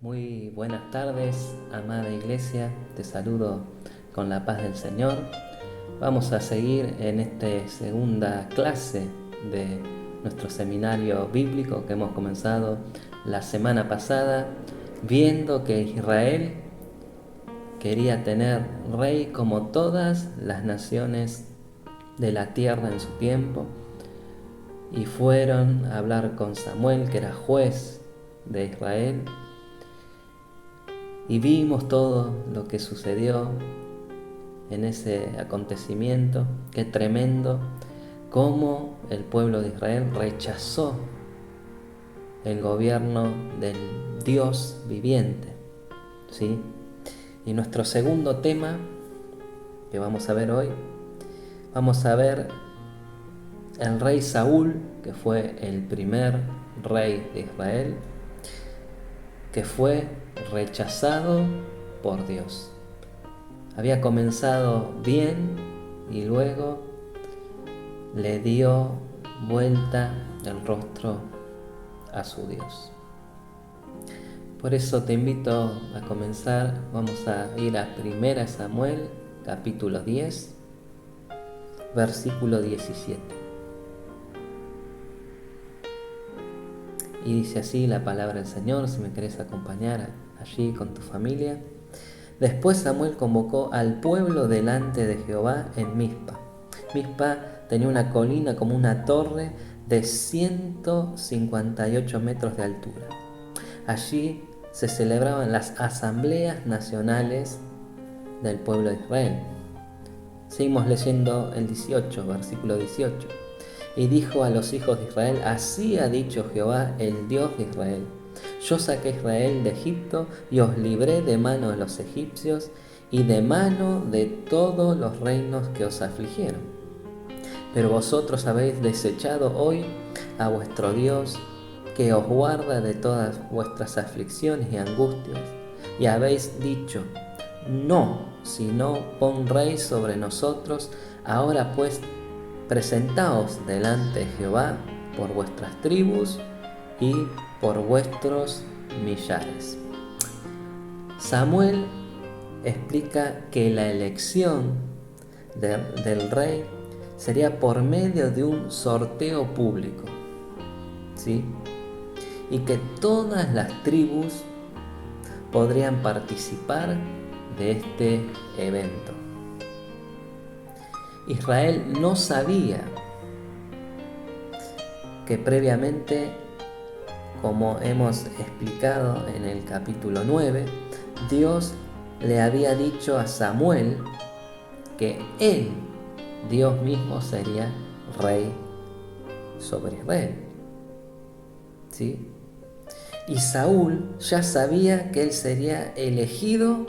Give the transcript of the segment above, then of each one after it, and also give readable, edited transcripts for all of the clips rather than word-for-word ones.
Muy buenas tardes, amada iglesia, te saludo con la paz del Señor. Vamos a seguir en esta segunda clase de nuestro seminario bíblico que hemos comenzado la semana pasada, viendo que Israel quería tener rey como todas las naciones de la tierra en su tiempo, y fueron a hablar con Samuel, que era juez de Israel, y vimos todo lo que sucedió en ese acontecimiento. Qué tremendo, cómo el pueblo de Israel rechazó el gobierno del Dios viviente, ¿sí? Y nuestro segundo tema que vamos a ver hoy, vamos a ver el rey Saúl, que fue el primer rey de Israel, que fue rechazado por Dios. Había comenzado bien y luego le dio vuelta el rostro a su Dios. Por eso te invito a comenzar. Vamos a ir a 1 Samuel, capítulo 10, versículo 17. Y dice así la palabra del Señor, si me querés acompañar allí con tu familia. Después Samuel convocó al pueblo delante de Jehová en Mizpa. Mizpa tenía una colina como una torre de 158 metros de altura. Allí se celebraban las asambleas nacionales del pueblo de Israel. Seguimos leyendo el 18, versículo 18. Y dijo a los hijos de Israel: así ha dicho Jehová, el Dios de Israel: yo saqué a Israel de Egipto y os libré de mano de los egipcios y de mano de todos los reinos que os afligieron. Pero vosotros habéis desechado hoy a vuestro Dios, que os guarda de todas vuestras aflicciones y angustias, y habéis dicho: no, sino pon rey sobre nosotros. Ahora pues, presentaos delante de Jehová por vuestras tribus y por vuestros millares. Samuel explica que la elección del rey sería por medio de un sorteo público, ¿sí? Y que todas las tribus podrían participar de este evento. Israel no sabía que previamente, como hemos explicado en el capítulo 9, Dios le había dicho a Samuel que él, Dios mismo, sería rey sobre Israel, ¿sí? Y Saúl ya sabía que él sería elegido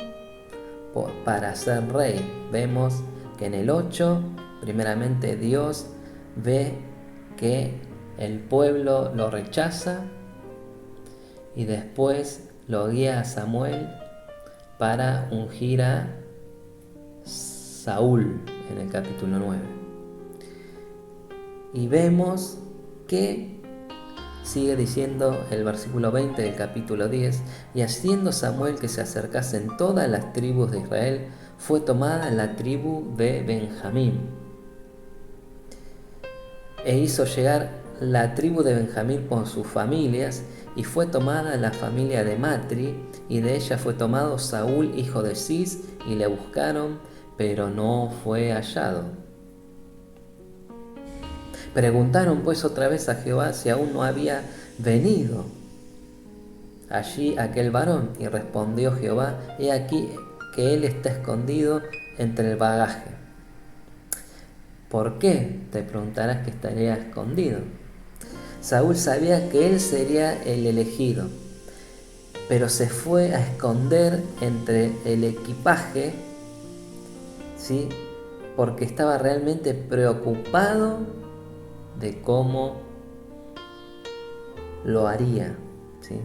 para ser rey. Vemos que en el 8, primeramente Dios ve que el pueblo lo rechaza y después lo guía a Samuel para ungir a Saúl en el capítulo 9. Y vemos que sigue diciendo el versículo 20 del capítulo 10: y haciendo Samuel que se acercasen todas las tribus de Israel, fue tomada la tribu de Benjamín. E hizo llegar la tribu de Benjamín con sus familias, y fue tomada la familia de Matri, y de ella fue tomado Saúl, hijo de Cis, y le buscaron, pero no fue hallado. Preguntaron pues otra vez a Jehová si aún no había venido allí aquel varón, y respondió Jehová: he aquí que él está escondido entre el bagaje. ¿Por qué? Te preguntarás que estaría escondido. Saúl sabía que él sería el elegido, pero se fue a esconder entre el equipaje, ¿sí? Porque estaba realmente preocupado de cómo lo haría, ¿sí?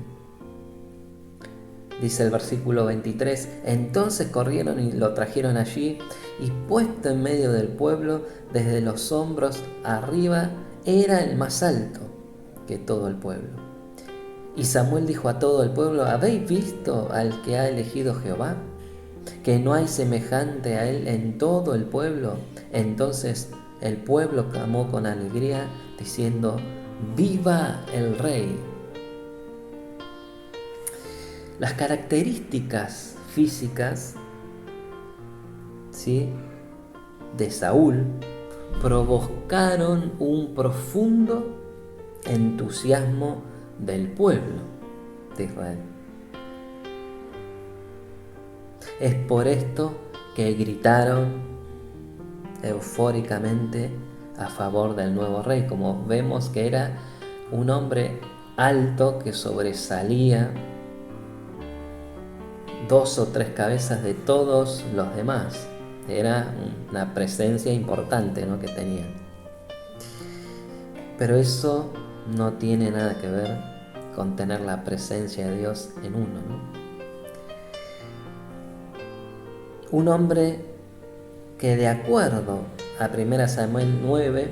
Dice el versículo 23: entonces corrieron y lo trajeron allí, y puesto en medio del pueblo, desde los hombros arriba, era el más alto que todo el pueblo. Y Samuel dijo a todo el pueblo: ¿habéis visto al que ha elegido Jehová? Que no hay semejante a él en todo el pueblo. Entonces el pueblo clamó con alegría, diciendo: ¡viva el rey! Las características físicas, ¿sí?, de Saúl provocaron un profundo entusiasmo del pueblo de Israel. Es por esto que gritaron eufóricamente a favor del nuevo rey, como vemos que era un hombre alto que sobresalía 2 o 3 cabezas de todos los demás. Era una presencia importante, ¿no?, que tenían. Pero eso no tiene nada que ver con tener la presencia de Dios en uno, ¿no? Un hombre que, de acuerdo a 1 Samuel 9,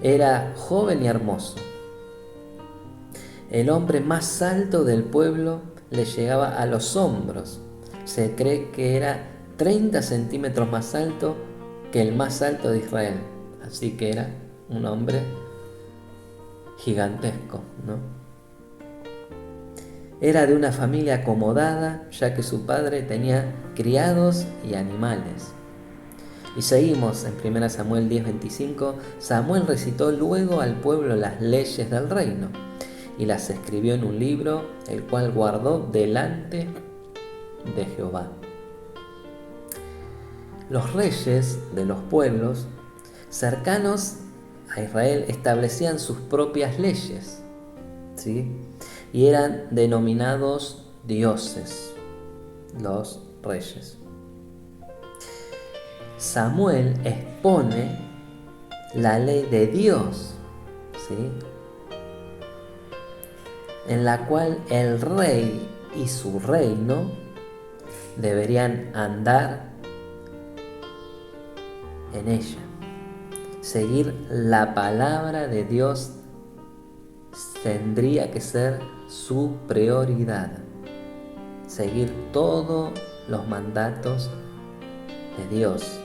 era joven y hermoso. El hombre más alto del pueblo le llegaba a los hombros. Se cree que era 30 centímetros más alto que el más alto de Israel. Así que era un hombre gigantesco, ¿no? Era de una familia acomodada, ya que su padre tenía criados y animales. Y seguimos en 1 Samuel 10:25. Samuel recitó luego al pueblo las leyes del reino y las escribió en un libro, el cual guardó delante de Jehová. Los reyes de los pueblos cercanos a Israel establecían sus propias leyes, ¿sí?, y eran denominados dioses, los reyes. Samuel expone la ley de Dios, ¿sí?, en la cual el rey y su reino deberían andar en ella. Seguir la palabra de Dios tendría que ser su prioridad. Seguir todos los mandatos de Dios.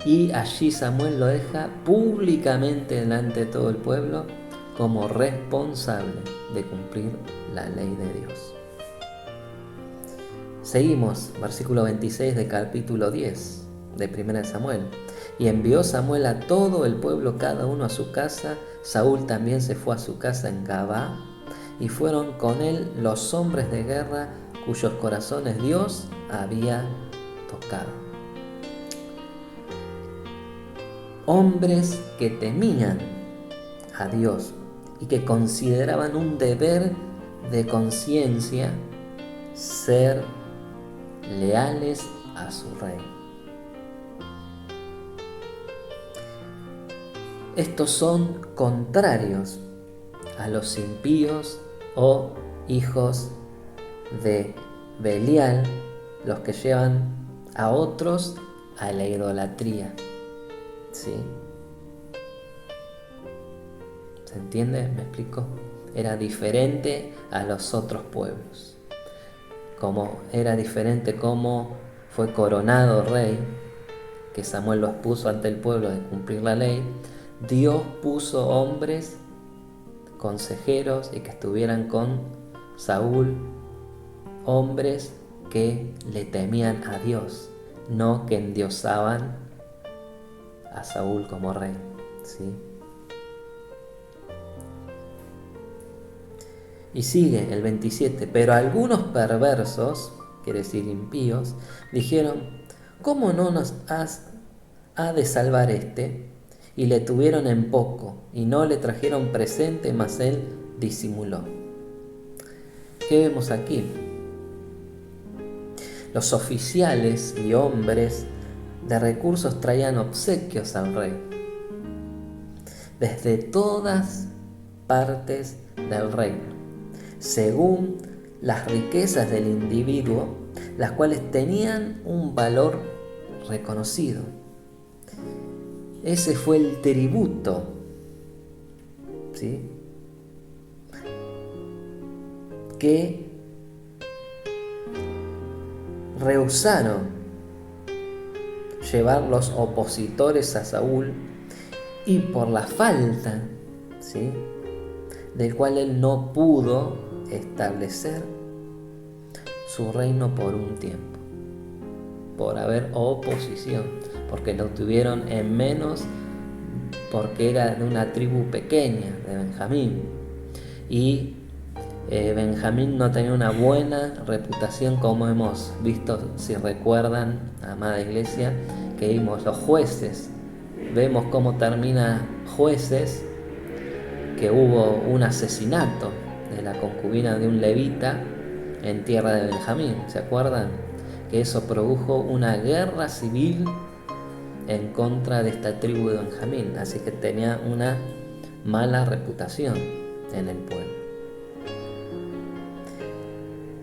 Y allí Samuel lo deja públicamente delante de todo el pueblo como responsable de cumplir la ley de Dios. Seguimos, versículo 26 de capítulo 10 de 1 Samuel. Y envió Samuel a todo el pueblo, cada uno a su casa. Saúl también se fue a su casa en Gabá, y fueron con él los hombres de guerra cuyos corazones Dios había tocado. Hombres que temían a Dios y que consideraban un deber de conciencia ser leales a su rey. Estos son contrarios a los impíos o hijos de Belial, los que llevan a otros a la idolatría, ¿sí? ¿Se entiende? ¿Me explico? Era diferente a los otros pueblos. Como era diferente cómo fue coronado rey, que Samuel los puso ante el pueblo de cumplir la ley, Dios puso hombres, consejeros, y que estuvieran con Saúl, hombres que le temían a Dios, no que endiosaban a Saúl como rey, ¿sí? Y sigue el 27, pero algunos perversos, quiere decir impíos, dijeron: ¿cómo no nos ha de salvar este? Y le tuvieron en poco, y no le trajeron presente, mas él disimuló. ¿Qué vemos aquí? Los oficiales y hombres de recursos traían obsequios al rey, desde todas partes del reino, según las riquezas del individuo, las cuales tenían un valor reconocido. Ese fue el tributo, ¿sí?, que rehusaron llevar los opositores a Saúl, y por la falta, ¿sí?, del cual él no pudo establecer su reino por un tiempo, por haber oposición, porque lo tuvieron en menos, porque era de una tribu pequeña, de Benjamín, y Benjamín no tenía una buena reputación, como hemos visto, si recuerdan, amada iglesia, que vimos los jueces. Vemos cómo termina Jueces, que hubo un asesinato de la concubina de un levita en tierra de Benjamín. ¿Se acuerdan? Que eso produjo una guerra civil en contra de esta tribu de Benjamín. Así que tenía una mala reputación en el pueblo.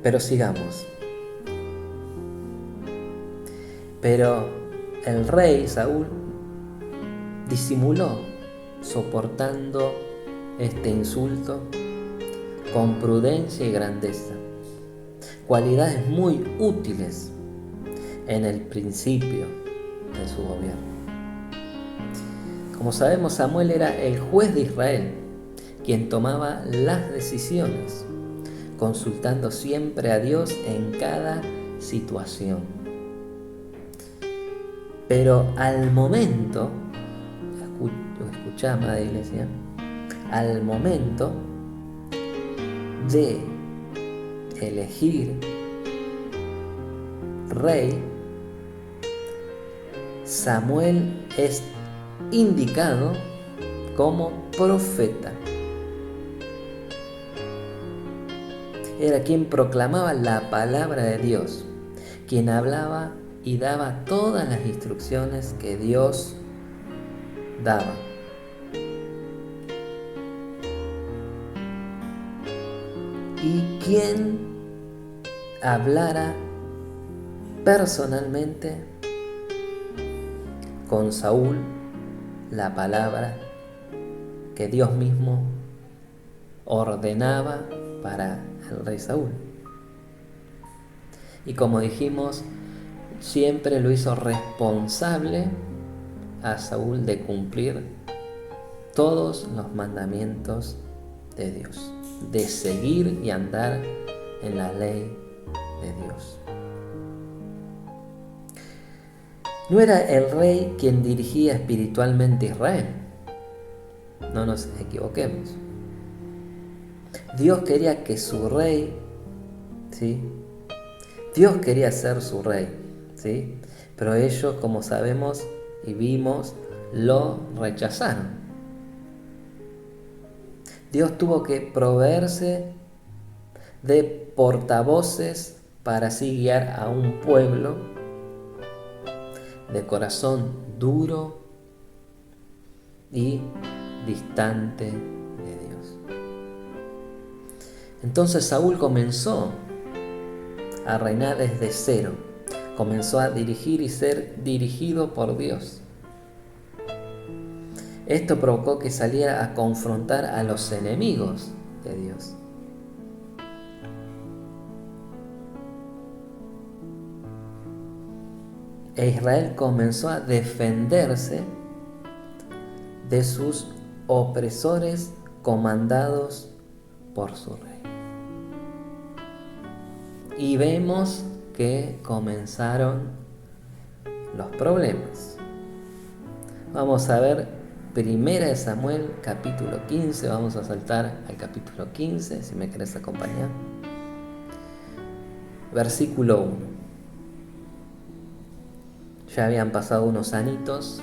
Pero sigamos. Pero el rey Saúl disimuló, soportando este insulto con prudencia y grandeza, cualidades muy útiles en el principio de su gobierno. Como sabemos, Samuel era el juez de Israel, quien tomaba las decisiones, consultando siempre a Dios en cada situación. Pero al momento, escuchá, amada iglesia, al momento de elegir rey, Samuel es indicado como profeta. Era quien proclamaba la palabra de Dios, quien hablaba y daba todas las instrucciones que Dios daba. Y quien hablara personalmente con Saúl la palabra que Dios mismo ordenaba para el rey Saúl. Y como dijimos, siempre lo hizo responsable a Saúl de cumplir todos los mandamientos de Dios, de seguir y andar en la ley de Dios. No era el rey quien dirigía espiritualmente a Israel. No nos equivoquemos. Dios quería que su rey, ¿sí?, Dios quería ser su rey, ¿sí?, pero ellos, como sabemos y vimos, lo rechazaron. Dios tuvo que proveerse de portavoces para así guiar a un pueblo de corazón duro y distante de Dios. Entonces Saúl comenzó a reinar desde cero, comenzó a dirigir y ser dirigido por Dios. Esto provocó que saliera a confrontar a los enemigos de Dios. E Israel comenzó a defenderse de sus opresores comandados por su rey. Y vemos que comenzaron los problemas. Vamos a ver 1 Samuel capítulo 15, vamos a saltar al capítulo 15, si me querés acompañar. Versículo 1. Ya habían pasado unos anitos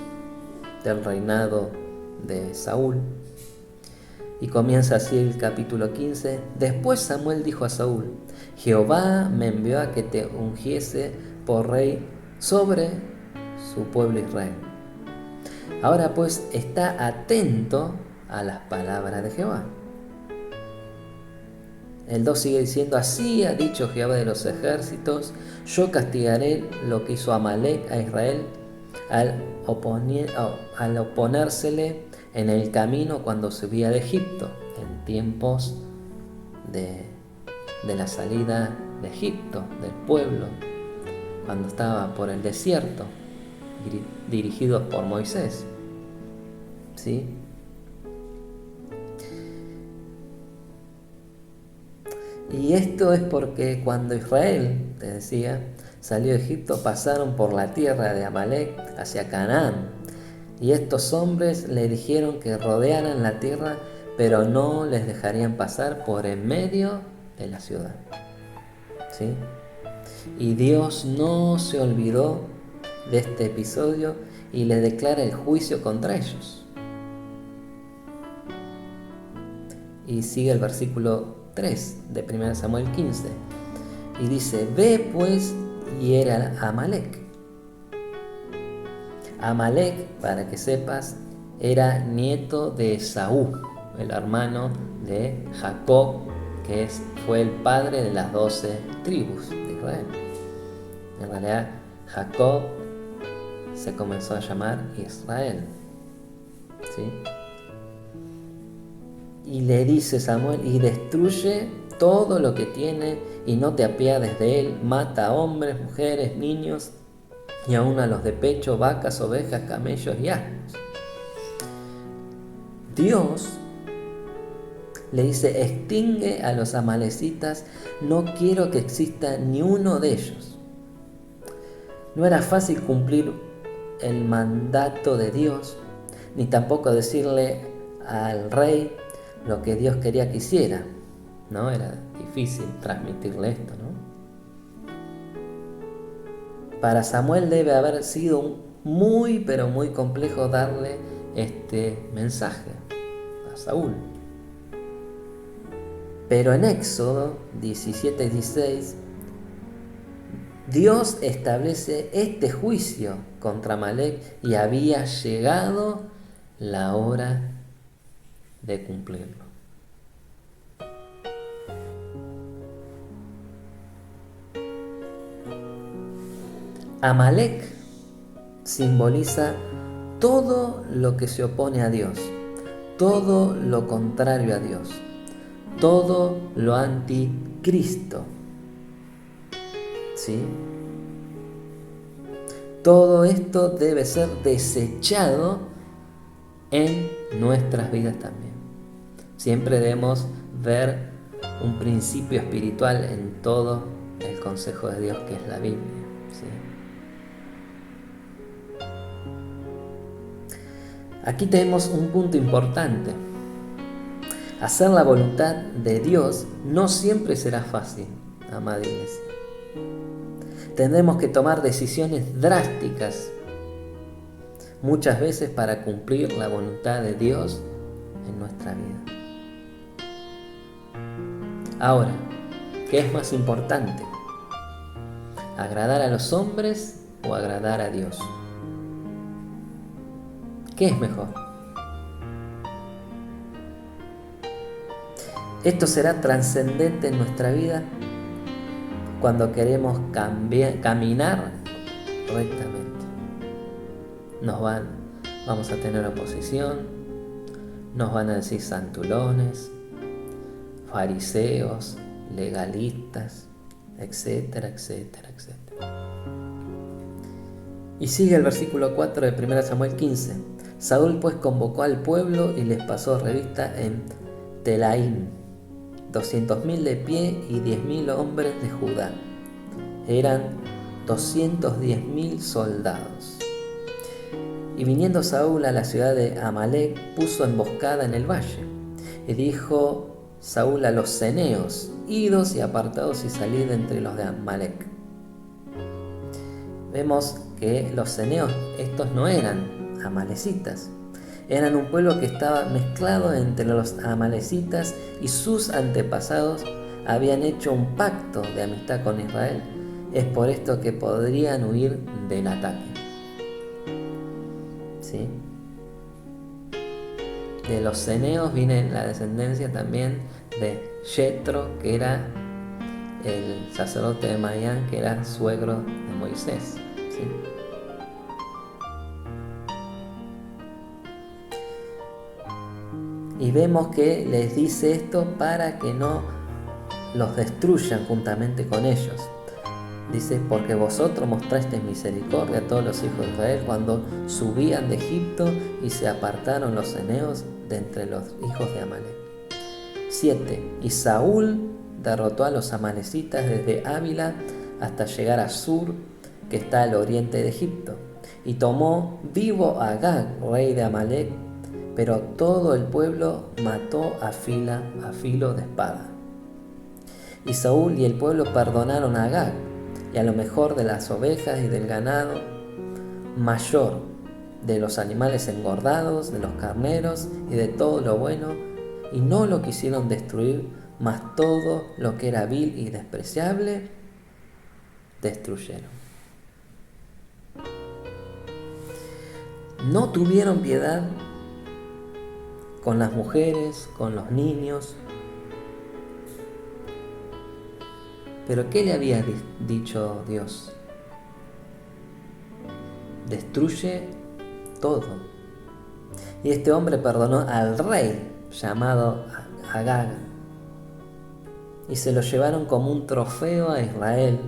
del reinado de Saúl. Y comienza así el capítulo 15. Después Samuel dijo a Saúl: Jehová me envió a que te ungiese por rey sobre su pueblo Israel. Ahora pues está atento a las palabras de Jehová. El 2 sigue diciendo: así ha dicho Jehová de los ejércitos, yo castigaré lo que hizo Amalec a Israel al oponérsele en el camino cuando subía de Egipto, en tiempos de de la salida de Egipto, del pueblo, cuando estaba por el desierto, dirigidos por Moisés. ¿Sí? Y esto es porque cuando Israel, te decía, salió de Egipto, pasaron por la tierra de Amalek hacia Canaán. Y estos hombres le dijeron que rodearan la tierra, pero no les dejarían pasar por en medio de la ciudad. ¿Sí? Y Dios no se olvidó de este episodio y le declara el juicio contra ellos. Y sigue el versículo 3 de 1 Samuel 15. Y dice: ve pues y era Amalek. Amalek, para que sepas, era nieto de Esaú, el hermano de Jacob, que fue el padre de las 12 tribus de Israel. En realidad, Jacob se comenzó a llamar Israel. ¿Sí? Y le dice Samuel: y destruye todo lo que tiene y no te apiades de él, mata a hombres, mujeres, niños y aún a los de pecho, vacas, ovejas, camellos y asnos. Dios le dice: extingue a los amalecitas, no quiero que exista ni uno de ellos. No era fácil cumplir el mandato de Dios, ni tampoco decirle al rey lo que Dios quería que hiciera, ¿no? Era difícil transmitirle esto, ¿no? Para Samuel debe haber sido muy, pero muy complejo darle este mensaje a Saúl. Pero en Éxodo 17:16, Dios establece este juicio contra Amalek y había llegado la hora de cumplirlo. Amalek simboliza todo lo que se opone a Dios, todo lo contrario a Dios, todo lo anticristo. ¿Sí? Todo esto debe ser desechado en nuestras vidas también. Siempre debemos ver un principio espiritual en todo el consejo de Dios, que es la Biblia. ¿Sí? Aquí tenemos un punto importante. Hacer la voluntad de Dios no siempre será fácil, amada iglesia. Tendremos que tomar decisiones drásticas muchas veces para cumplir la voluntad de Dios en nuestra vida. Ahora, ¿qué es más importante? ¿Agradar a los hombres o agradar a Dios? ¿Qué es mejor? Esto será trascendente en nuestra vida cuando queremos caminar rectamente. Vamos a tener oposición, nos van a decir santulones, fariseos, legalistas, etcétera, etcétera, etcétera. Y sigue el versículo 4 de 1 Samuel 15. Saúl pues convocó al pueblo y les pasó revista en Telaim, 200.000 de pie y 10.000 hombres de Judá. Eran 210.000 soldados. Y viniendo Saúl a la ciudad de Amalek, puso emboscada en el valle. Y dijo Saúl a los ceneos: idos y apartados y salid entre los de Amalek. Vemos que los ceneos, estos no eran amalecitas. Eran un pueblo que estaba mezclado entre los amalecitas, y sus antepasados habían hecho un pacto de amistad con Israel. Es por esto que podrían huir del ataque. ¿Sí? De los ceneos viene la descendencia también de Jetro, que era el sacerdote de Madián, que era suegro de Moisés. ¿Sí? Y vemos que les dice esto para que no los destruyan juntamente con ellos. Dice, porque vosotros mostrasteis misericordia a todos los hijos de Israel cuando subían de Egipto y se apartaron los eneos de entre los hijos de Amalek. 7. Y Saúl derrotó a los amalecitas desde Ávila hasta llegar a Sur, que está al oriente de Egipto, y tomó vivo a Agag, rey de Amalek, pero todo el pueblo mató a filo de espada. Y Saúl y el pueblo perdonaron a Agag, y a lo mejor de las ovejas y del ganado mayor, de los animales engordados, de los carneros y de todo lo bueno, y no lo quisieron destruir, mas todo lo que era vil y despreciable destruyeron. No tuvieron piedad con las mujeres, con los niños. Pero ¿qué le había dicho Dios? Destruye todo. Y este hombre perdonó al rey llamado Agag y se lo llevaron como un trofeo a Israel.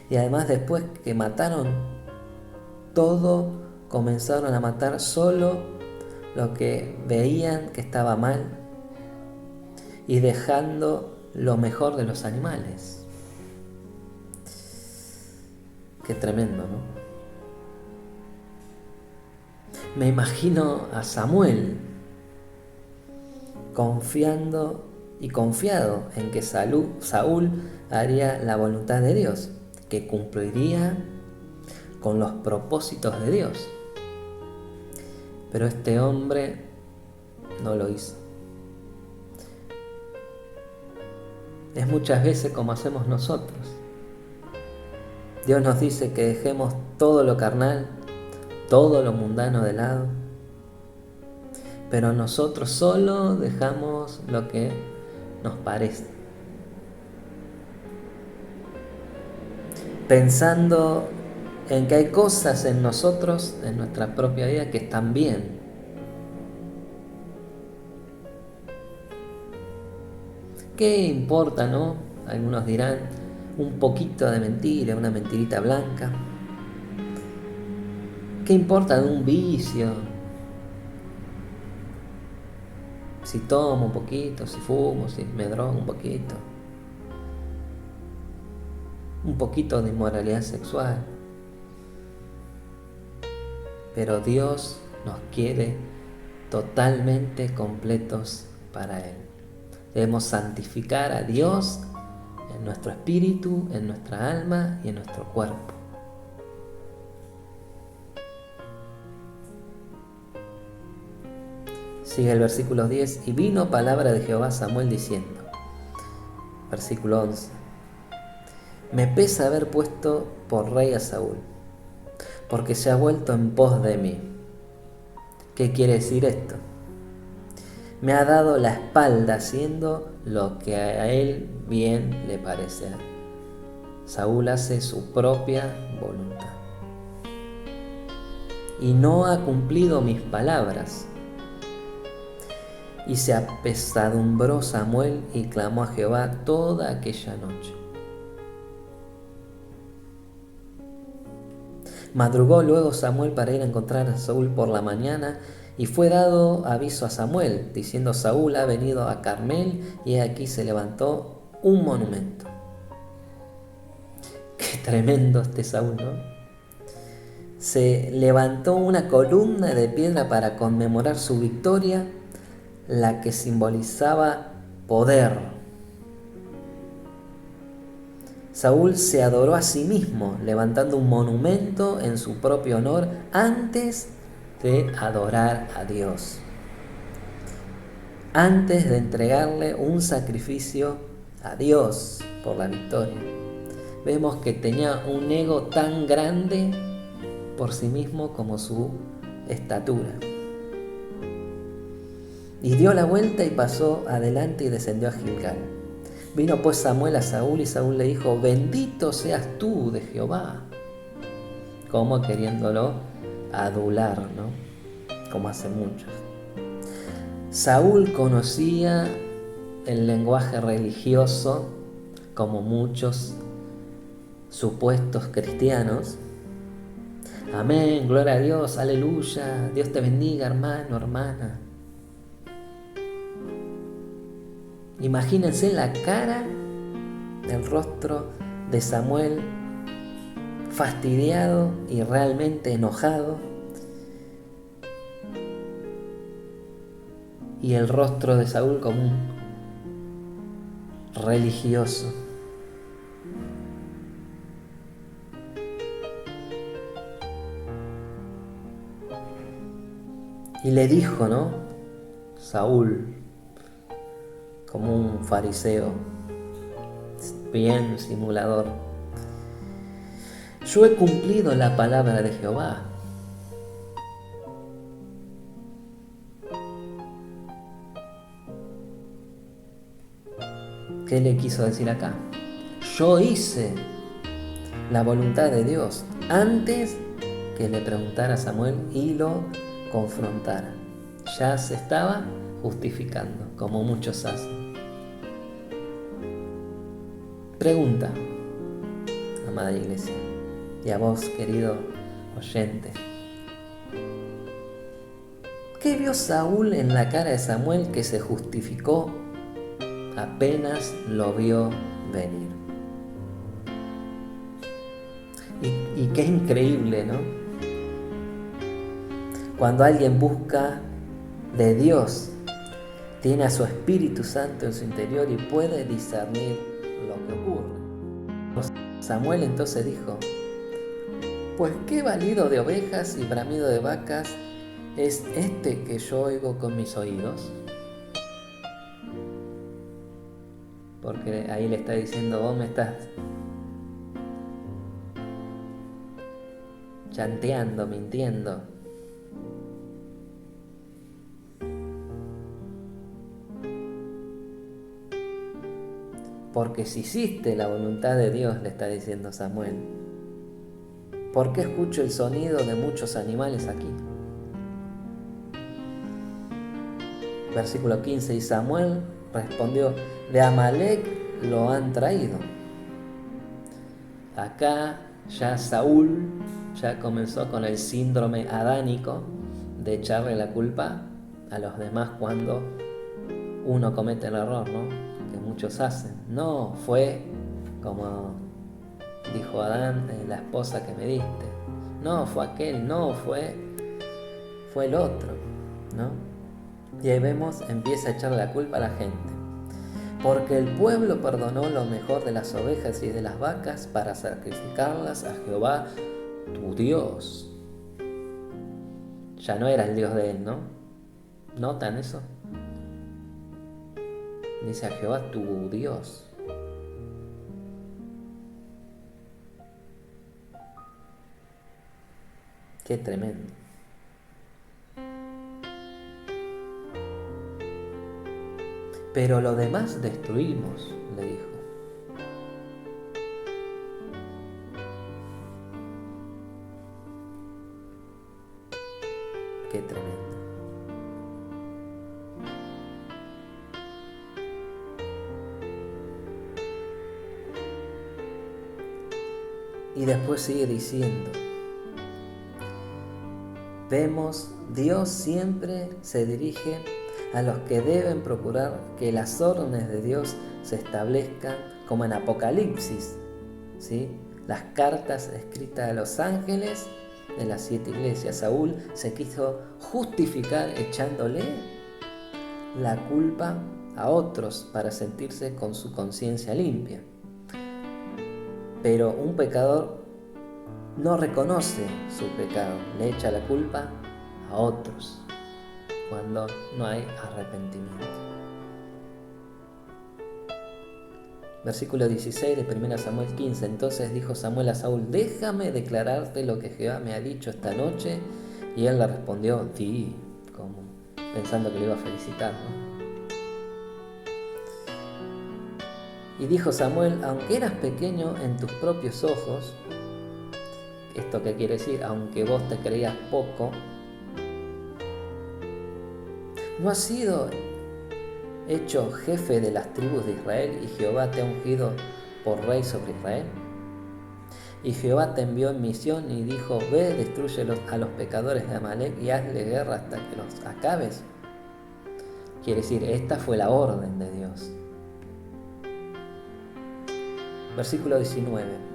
Y además, después que mataron todo, comenzaron a matar solo lo que veían que estaba mal y dejando lo mejor de los animales. Qué tremendo, ¿no? Me imagino a Samuel confiado en que Saúl haría la voluntad de Dios, que cumpliría con los propósitos de Dios. Pero este hombre no lo hizo. Es muchas veces como hacemos nosotros. Dios nos dice que dejemos todo lo carnal, todo lo mundano de lado, pero nosotros solo dejamos lo que nos parece, pensando en que hay cosas en nosotros, en nuestra propia vida, que están bien. ¿Qué importa, no? Algunos dirán, un poquito de mentira, una mentirita blanca. ¿Qué importa de un vicio? Si tomo un poquito, si fumo, si me drogo un poquito de inmoralidad sexual. Pero Dios nos quiere totalmente completos para Él. Debemos santificar a Dios en nuestro espíritu, en nuestra alma y en nuestro cuerpo. Sigue el versículo 10. Y vino palabra de Jehová a Samuel diciendo, versículo 11, me pesa haber puesto por rey a Saúl, porque se ha vuelto en pos de mí. ¿Qué quiere decir esto? Me ha dado la espalda haciendo lo que a él bien le parece. Saúl hace su propia voluntad y no ha cumplido mis palabras. Y se apesadumbró Samuel y clamó a Jehová toda aquella noche. Madrugó luego Samuel para ir a encontrar a Saúl por la mañana, y fue dado aviso a Samuel, diciendo, Saúl ha venido a Carmel, y aquí se levantó un monumento. Qué tremendo este Saúl, ¿no? Se levantó una columna de piedra para conmemorar su victoria, la que simbolizaba poder. Saúl se adoró a sí mismo, levantando un monumento en su propio honor antes de adorar a Dios, antes de entregarle un sacrificio a Dios por la victoria. Vemos que tenía un ego tan grande por sí mismo como su estatura. Y dio la vuelta y pasó adelante y descendió a Gilgal. Vino pues Samuel a Saúl, y Saúl le dijo, bendito seas tú de Jehová, como queriéndolo adular, ¿no? Como hacen muchos. Saúl conocía el lenguaje religioso, como muchos supuestos cristianos. Amén, gloria a Dios, aleluya, Dios te bendiga, hermano, hermana. Imagínense la cara, el rostro de Samuel fastidiado y realmente enojado, y el rostro de Saúl como un religioso. Y le dijo, ¿no? Saúl, como un fariseo, bien simulador: yo he cumplido la palabra de Jehová. ¿Qué le quiso decir acá? Yo hice la voluntad de Dios antes que le preguntara a Samuel y lo confrontara. Ya se estaba justificando, como muchos hacen. Pregunta, amada iglesia, y a vos, querido oyente: ¿qué vio Saúl en la cara de Samuel que se justificó apenas lo vio venir? Y qué increíble, ¿no? Cuando alguien busca de Dios, tiene a su Espíritu Santo en su interior y puede discernir lo que ocurre. Samuel entonces dijo: pues qué balido de ovejas y bramido de vacas es este que yo oigo con mis oídos. Porque ahí le está diciendo: vos me estás chanteando, mintiendo. Porque si hiciste la voluntad de Dios, le está diciendo Samuel, ¿por qué escucho el sonido de muchos animales aquí? Versículo 15, y Samuel respondió: de Amalec lo han traído. Acá ya Saúl ya comenzó con el síndrome adánico de echarle la culpa a los demás cuando uno comete el error, ¿no? Que muchos hacen. No, fue como dijo Adán, la esposa que me diste. No, fue aquel, no, fue el otro, ¿no? Y ahí vemos, empieza a echar la culpa a la gente. Porque el pueblo perdonó lo mejor de las ovejas y de las vacas para sacrificarlas a Jehová tu Dios. Ya no era el Dios de él, ¿no? ¿Notan eso? Dice: a Jehová tu Dios. Qué tremendo. Pero lo demás destruimos, le dijo. Qué tremendo. Y después sigue diciendo: vemos, Dios siempre se dirige a los que deben procurar que las órdenes de Dios se establezcan, como en Apocalipsis, ¿sí? Las cartas escritas a los ángeles de las 7 iglesias. Saúl se quiso justificar echándole la culpa a otros para sentirse con su conciencia limpia. Pero un pecador no reconoce su pecado, le echa la culpa a otros cuando no hay arrepentimiento. Versículo 16 de 1 Samuel 15. Entonces dijo Samuel a Saúl: déjame declararte lo que Jehová me ha dicho esta noche. Y él le respondió: di, como pensando que le iba a felicitar, ¿no? Y dijo Samuel: aunque eras pequeño en tus propios ojos, ¿esto qué quiere decir? Aunque vos te creías poco, no has sido hecho jefe de las tribus de Israel y Jehová te ha ungido por rey sobre Israel? Y Jehová te envió en misión y dijo, ve, destruye a los pecadores de Amalek y hazle guerra hasta que los acabes. Quiere decir, esta fue la orden de Dios. Versículo 19.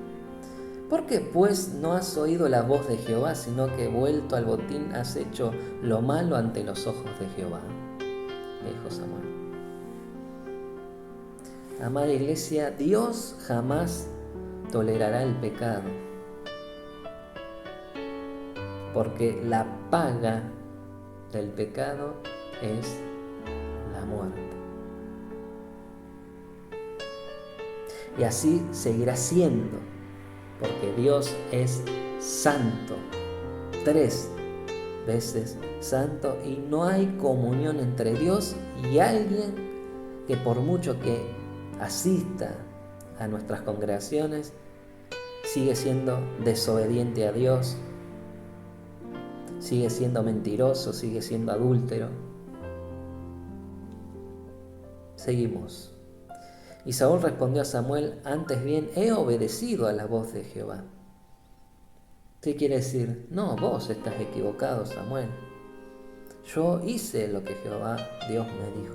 ¿Por qué pues no has oído la voz de Jehová, sino que vuelto al botín has hecho lo malo ante los ojos de Jehová? Dijo Samuel. Amada iglesia, Dios jamás tolerará el pecado, porque la paga del pecado es la muerte. Y así seguirá siendo, porque Dios es santo, 3 veces santo, y no hay comunión entre Dios y alguien que por mucho que asista a nuestras congregaciones, sigue siendo desobediente a Dios, sigue siendo mentiroso, sigue siendo adúltero. Seguimos. Y Saúl respondió a Samuel, antes bien he obedecido a la voz de Jehová. ¿Qué quiere decir? No, vos estás equivocado, Samuel. Yo hice lo que Jehová, Dios me dijo.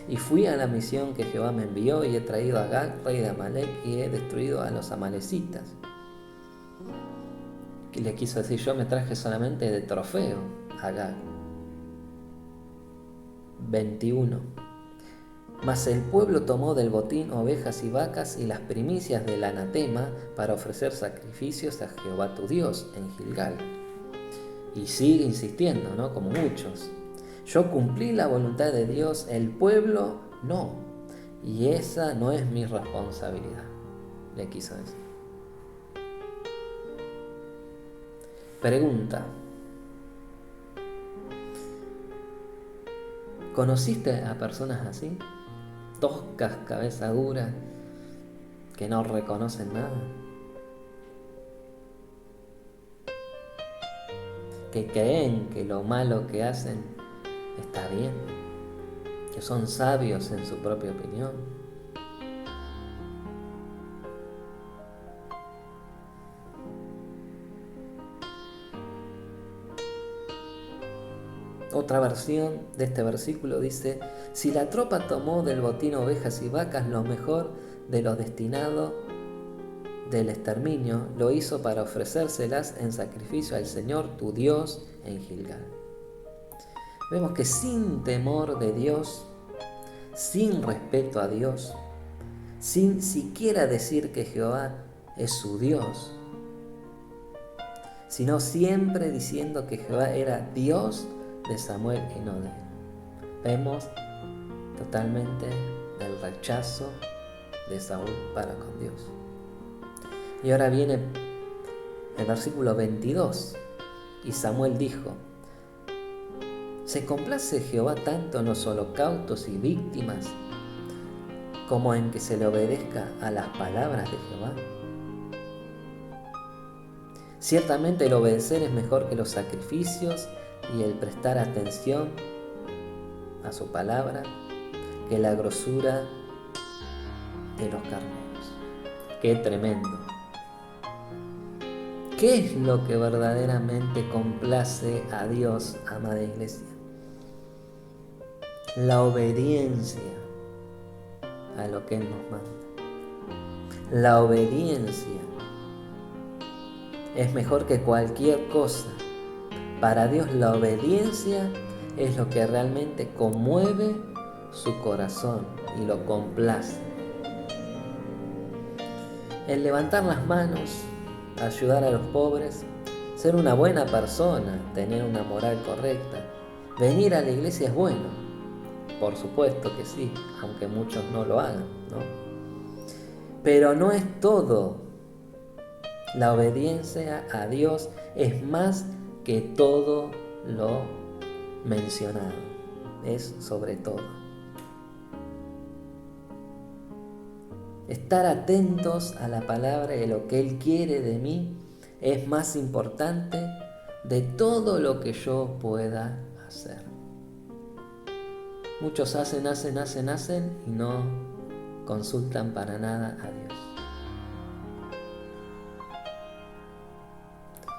Y fui a la misión que Jehová me envió y he traído a Agag, rey de Amalek, y he destruido a los amalecitas. Y le quiso decir, yo me traje solamente de trofeo a Agag. 21. Mas el pueblo tomó del botín ovejas y vacas y las primicias del anatema para ofrecer sacrificios a Jehová tu Dios en Gilgal. Y sigue insistiendo, ¿no? Como muchos. Yo cumplí la voluntad de Dios, el pueblo no. Y esa no es mi responsabilidad, le quiso decir. Pregunta. ¿Conociste a personas así? Toscas, cabeza dura, que no reconocen nada. Que creen que lo malo que hacen está bien, que son sabios en su propia opinión. Otra versión de este versículo dice, si la tropa tomó del botín ovejas y vacas, lo mejor de lo destinado del exterminio, lo hizo para ofrecérselas en sacrificio al Señor tu Dios en Gilgal. Vemos que sin temor de Dios, sin respeto a Dios, sin siquiera decir que Jehová es su Dios, sino siempre diciendo que Jehová era Dios de Samuel y no de él. Vemos totalmente el rechazo de Saúl para con Dios. Y ahora viene el versículo 22, y Samuel dijo, ¿se complace Jehová tanto en los holocaustos y víctimas como en que se le obedezca a las palabras de Jehová? Ciertamente el obedecer es mejor que los sacrificios y el prestar atención a su palabra que la grosura de los carneros. ¡Qué tremendo! ¿Qué es lo que verdaderamente complace a Dios, amada iglesia? La obediencia a lo que Él nos manda. La obediencia es mejor que cualquier cosa. Para Dios la obediencia es lo que realmente conmueve su corazón y lo complace. El levantar las manos, ayudar a los pobres, ser una buena persona, tener una moral correcta, venir a la iglesia es bueno, por supuesto que sí, aunque muchos no lo hagan, ¿no? Pero no es todo. La obediencia a Dios es más que todo lo mencionado, es sobre todo. Estar atentos a la palabra y a lo que Él quiere de mí es más importante de todo lo que yo pueda hacer. Muchos hacen y no consultan para nada a Dios.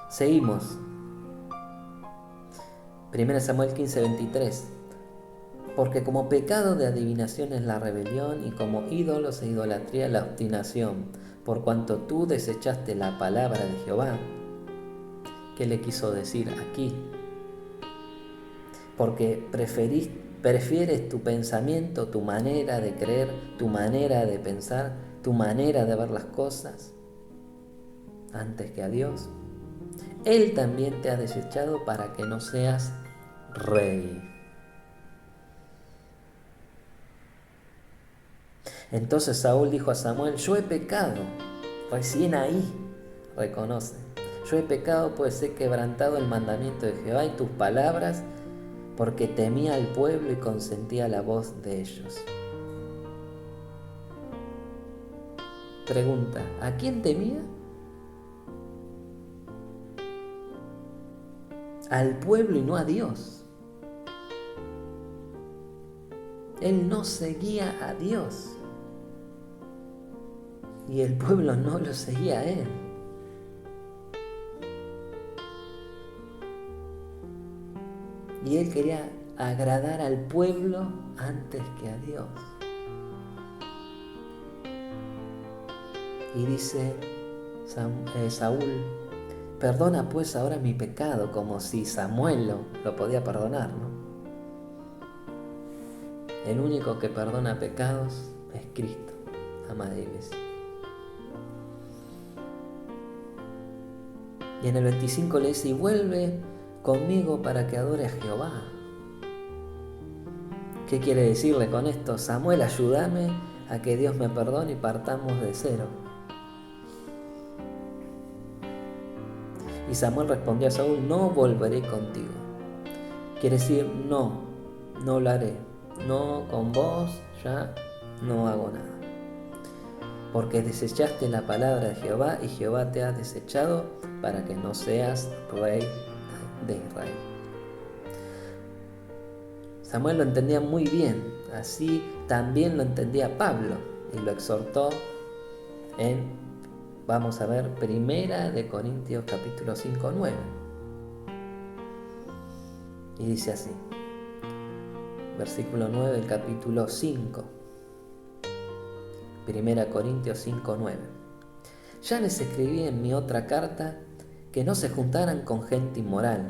Seguimos. 1 Samuel 15:23. Porque como pecado de adivinación es la rebelión, y como ídolos e idolatría la obstinación, por cuanto tú desechaste la palabra de Jehová. ¿Qué le quiso decir aquí? Porque prefieres tu pensamiento, tu manera de creer, tu manera de pensar, tu manera de ver las cosas, antes que a Dios. Él también te ha desechado para que no seas rey. Entonces Saúl dijo a Samuel: yo he pecado. Recién ahí reconoce: yo he pecado, pues he quebrantado el mandamiento de Jehová y tus palabras, porque temía al pueblo y consentía la voz de ellos. Pregunta: ¿a quién temía? Al pueblo y no a Dios. Él no seguía a Dios y el pueblo no lo seguía a él. Y él quería agradar al pueblo antes que a Dios. Y dice Saúl: perdona pues ahora mi pecado, como si Samuel lo podía perdonar, ¿no? El único que perdona pecados es Cristo, amada iglesia. Y en el 25 le dice: y vuelve conmigo para que adore a Jehová. ¿Qué quiere decirle con esto? Samuel, ayúdame a que Dios me perdone y partamos de cero. Y Samuel respondió a Saúl: no volveré contigo. Quiere decir, no lo haré. No, con vos ya no hago nada. Porque desechaste la palabra de Jehová y Jehová te ha desechado para que no seas rey de Israel. Samuel lo entendía muy bien, así también lo entendía Pablo y lo exhortó en, vamos a ver, 1 de Corintios capítulo 5:9. Y dice así, versículo 9 del capítulo 5, 1 Corintios 5:9. Ya les escribí en mi otra carta que no se juntaran con gente inmoral.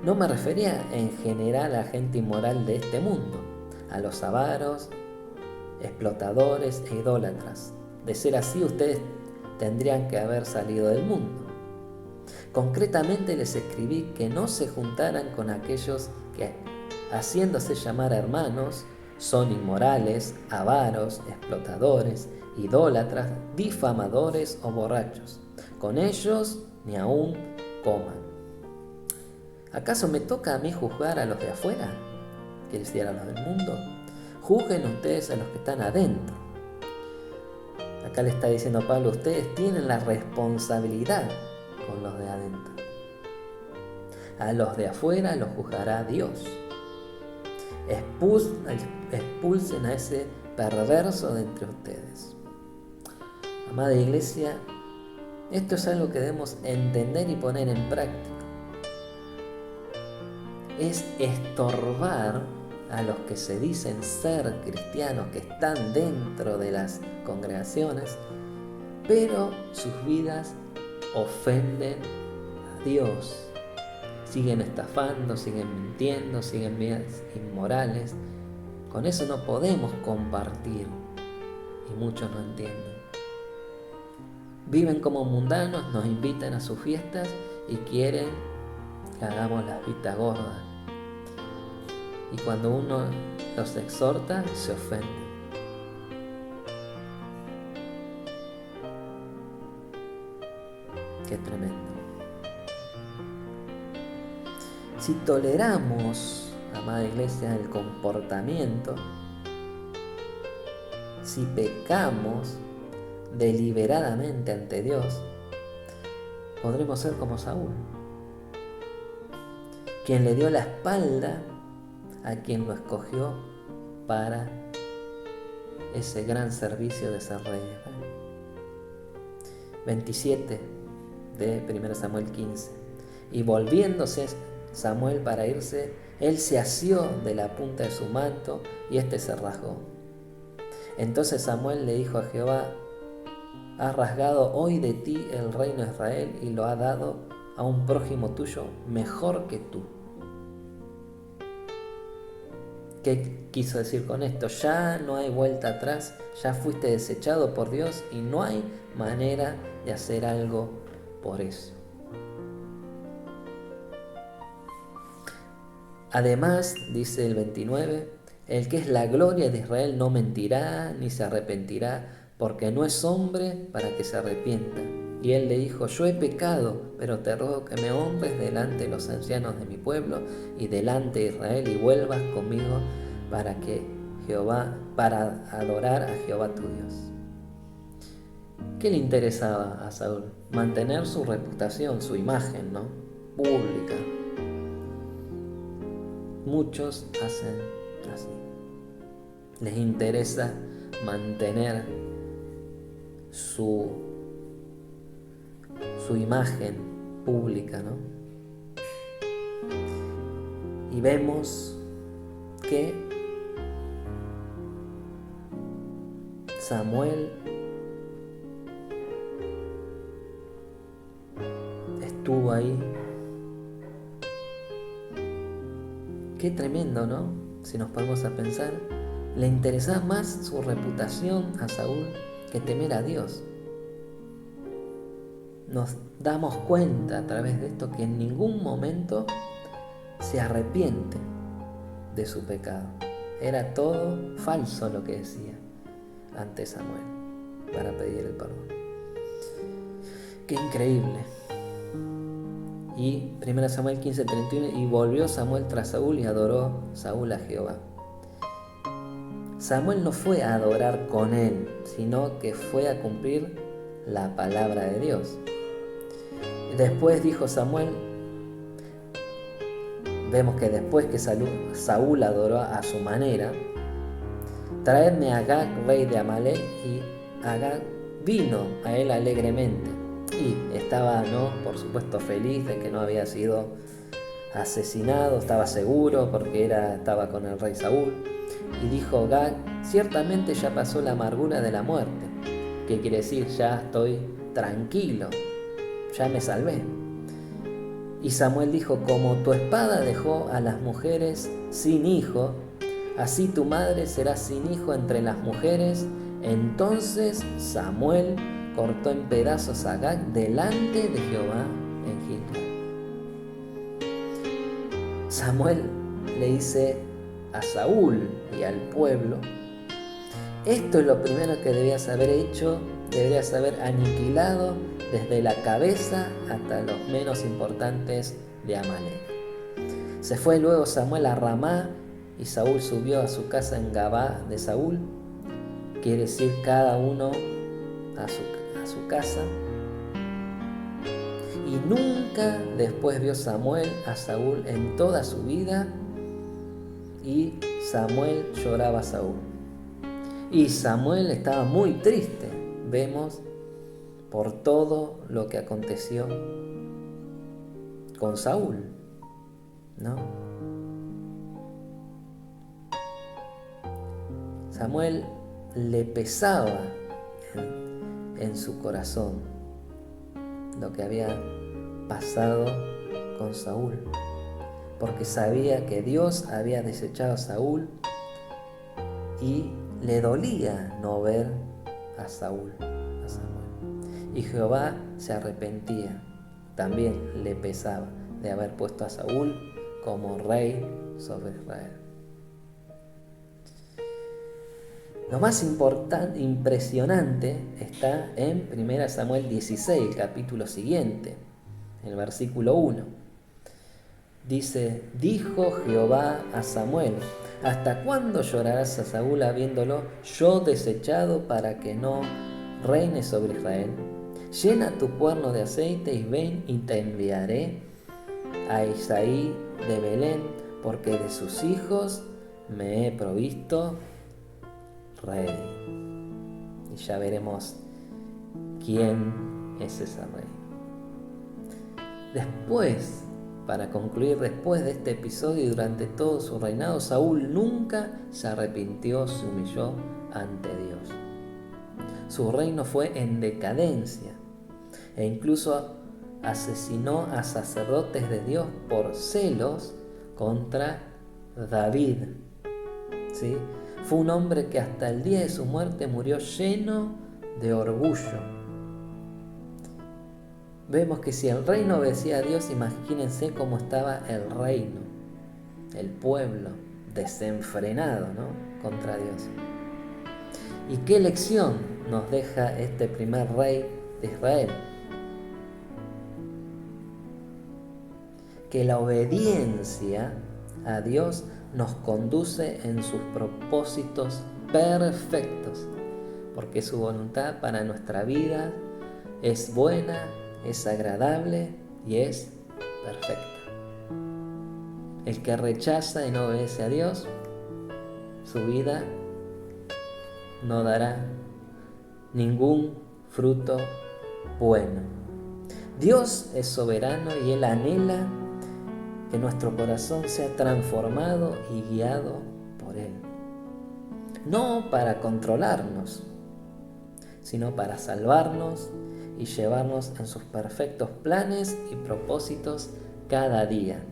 No me refería en general a gente inmoral de este mundo, a los avaros, explotadores e idólatras. De ser así, ustedes tendrían que haber salido del mundo. Concretamente les escribí que no se juntaran con aquellos que, haciéndose llamar hermanos, son inmorales, avaros, explotadores, idólatras, difamadores o borrachos. Con ellos ni aún coman. ¿Acaso me toca a mí juzgar a los de afuera? ¿Quiere decir a los del mundo? Juzguen ustedes a los que están adentro. Acá le está diciendo Pablo: ustedes tienen la responsabilidad con los de adentro. A los de afuera los juzgará Dios. Expulsen a ese perverso de entre ustedes. Amada iglesia, esto es algo que debemos entender y poner en práctica. Es estorbar a los que se dicen ser cristianos, que están dentro de las congregaciones, pero sus vidas ofenden a Dios. Siguen estafando, siguen mintiendo, siguen vidas inmorales. Con eso no podemos compartir y muchos no entienden. Viven como mundanos, nos invitan a sus fiestas y quieren que hagamos las vistas gordas. Y cuando uno los exhorta, se ofenden. Qué tremendo. Si toleramos, amada iglesia, el comportamiento, si pecamos deliberadamente ante Dios, podremos ser como Saúl, quien le dio la espalda a quien lo escogió para ese gran servicio de ser rey de Israel. 27 de 1 Samuel 15. Y volviéndose Samuel para irse, él se asió de la punta de su manto y éste se rasgó. Entonces Samuel le dijo a Jehová: has rasgado hoy de ti el reino de Israel y lo has dado a un prójimo tuyo mejor que tú. ¿Qué quiso decir con esto? Ya no hay vuelta atrás, ya fuiste desechado por Dios y no hay manera de hacer algo por eso. Además, dice el 29, el que es la gloria de Israel no mentirá ni se arrepentirá, porque no es hombre para que se arrepienta. Y él le dijo: yo he pecado, pero te ruego que me honres delante de los ancianos de mi pueblo y delante de Israel, y vuelvas conmigo para adorar a Jehová tu Dios. ¿Qué le interesaba a Saúl? Mantener su reputación, su imagen, ¿no? Pública. Muchos hacen así. Les interesa mantener su imagen pública, ¿no? Y vemos que Samuel estuvo ahí. Qué tremendo, ¿no? Si nos ponemos a pensar, le interesaba más su reputación a Saúl que temer a Dios. Nos damos cuenta a través de esto que en ningún momento se arrepiente de su pecado. Era todo falso lo que decía ante Samuel para pedir el perdón. Qué increíble. Y 1 Samuel 15:31, y volvió Samuel tras Saúl y adoró Saúl a Jehová. Samuel no fue a adorar con él, sino que fue a cumplir la palabra de Dios. Después dijo Samuel, vemos que después que Saúl adoró a su manera, traedme a Agag, rey de Amalek, y Agag vino a él alegremente. Y estaba, ¿no?, por supuesto, feliz de que no había sido asesinado, estaba seguro porque estaba con el rey Saúl. Y dijo Agag: ciertamente ya pasó la amargura de la muerte. ¿Qué quiere decir? Ya estoy tranquilo, ya me salvé. Y Samuel dijo: como tu espada dejó a las mujeres sin hijo, así tu madre será sin hijo entre las mujeres. Entonces Samuel cortó en pedazos a Agag delante de Jehová en Gilgal. Samuel le dice a Saúl y al pueblo: esto es lo primero que debías haber hecho, deberías haber aniquilado desde la cabeza hasta los menos importantes de Amalek. Se fue luego Samuel a Ramá y Saúl subió a su casa en Gabá de Saúl, quiere decir cada uno a su casa. Y nunca después vio Samuel a Saúl en toda su vida, y Samuel lloraba a Saúl. Y Samuel estaba muy triste, vemos, por todo lo que aconteció con Saúl, ¿no? Samuel le pesaba en su corazón lo que había pasado con Saúl, porque sabía que Dios había desechado a Saúl y le dolía no ver a Samuel. Y Jehová se arrepentía, también le pesaba de haber puesto a Saúl como rey sobre Israel. Lo más impresionante está en 1 Samuel 16, el capítulo siguiente, el versículo 1. Dice: dijo Jehová a Samuel: ¿hasta cuándo llorarás a Saúl habiéndolo yo desechado para que no reine sobre Israel? Llena tu cuerno de aceite y ven y te enviaré a Isaí de Belén, porque de sus hijos me he provisto rey. Y ya veremos quién es ese rey. Después, para concluir, después de este episodio y durante todo su reinado, Saúl nunca se arrepintió, se humilló ante Dios. Su reino fue en decadencia e incluso asesinó a sacerdotes de Dios por celos contra David. ¿Sí? Fue un hombre que hasta el día de su muerte murió lleno de orgullo. Vemos que si el reino obedecía a Dios, imagínense cómo estaba el reino, el pueblo desenfrenado, ¿no?, contra Dios. ¿Y qué lección nos deja este primer rey de Israel? Que la obediencia a Dios nos conduce en sus propósitos perfectos, porque su voluntad para nuestra vida es buena, es agradable y es perfecta. El que rechaza y no obedece a Dios, su vida no dará ningún fruto bueno. Dios es soberano y Él anhela que nuestro corazón sea transformado y guiado por Él. No para controlarnos, sino para salvarnos y llevarnos en sus perfectos planes y propósitos cada día,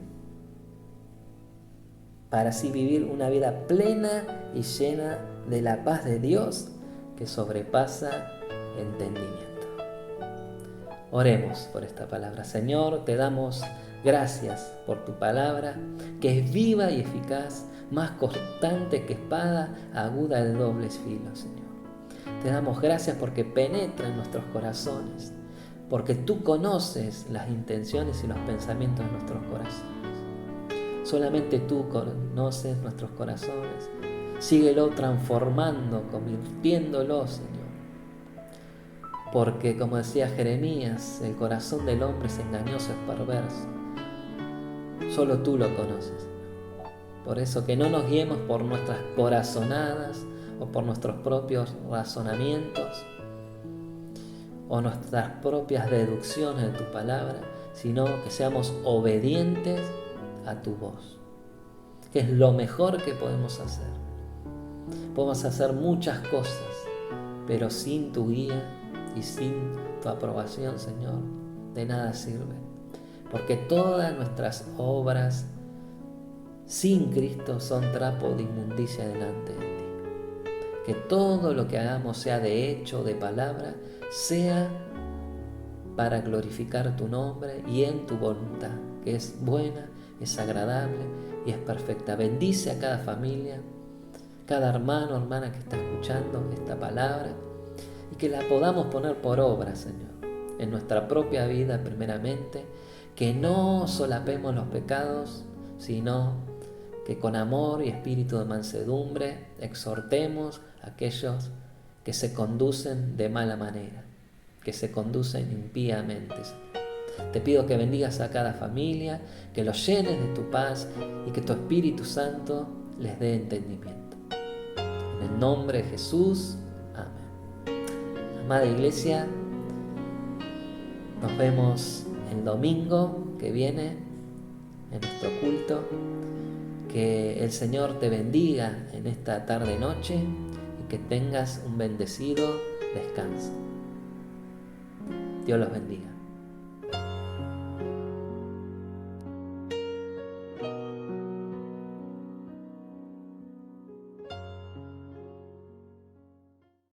para así vivir una vida plena y llena de la paz de Dios que sobrepasa entendimiento. Oremos por esta palabra. Señor, te damos gracias por tu palabra, que es viva y eficaz, más cortante que espada aguda de dobles filos, Señor. Te damos gracias porque penetra en nuestros corazones, porque tú conoces las intenciones y los pensamientos de nuestros corazones. Solamente tú conoces nuestros corazones. Síguelo transformando, convirtiéndolo, Señor. Porque, como decía Jeremías, el corazón del hombre es engañoso, es perverso. Solo tú lo conoces, Señor. Por eso que no nos guiemos por nuestras corazonadas o por nuestros propios razonamientos o nuestras propias deducciones de tu palabra, sino que seamos obedientes a tu voz, que es lo mejor que podemos hacer. Podemos hacer muchas cosas, pero sin tu guía y sin tu aprobación, Señor, de nada sirve. Porque todas nuestras obras sin Cristo son trapo de inmundicia delante de ti. Que todo lo que hagamos, sea de hecho o de palabra, sea para glorificar tu nombre y en tu voluntad, que es buena, es agradable y es perfecta. Bendice a cada familia, cada hermano o hermana que está escuchando esta palabra, y que la podamos poner por obra, Señor, en nuestra propia vida primeramente, que no solapemos los pecados, sino que con amor y espíritu de mansedumbre exhortemos a aquellos que se conducen de mala manera, que se conducen impíamente. Te pido que bendigas a cada familia, que los llenes de tu paz y que tu Espíritu Santo les dé entendimiento. En el nombre de Jesús, amén. Amada Iglesia, nos vemos el domingo que viene en nuestro culto. Que el Señor te bendiga en esta tarde-noche y que tengas un bendecido descanso. Dios los bendiga.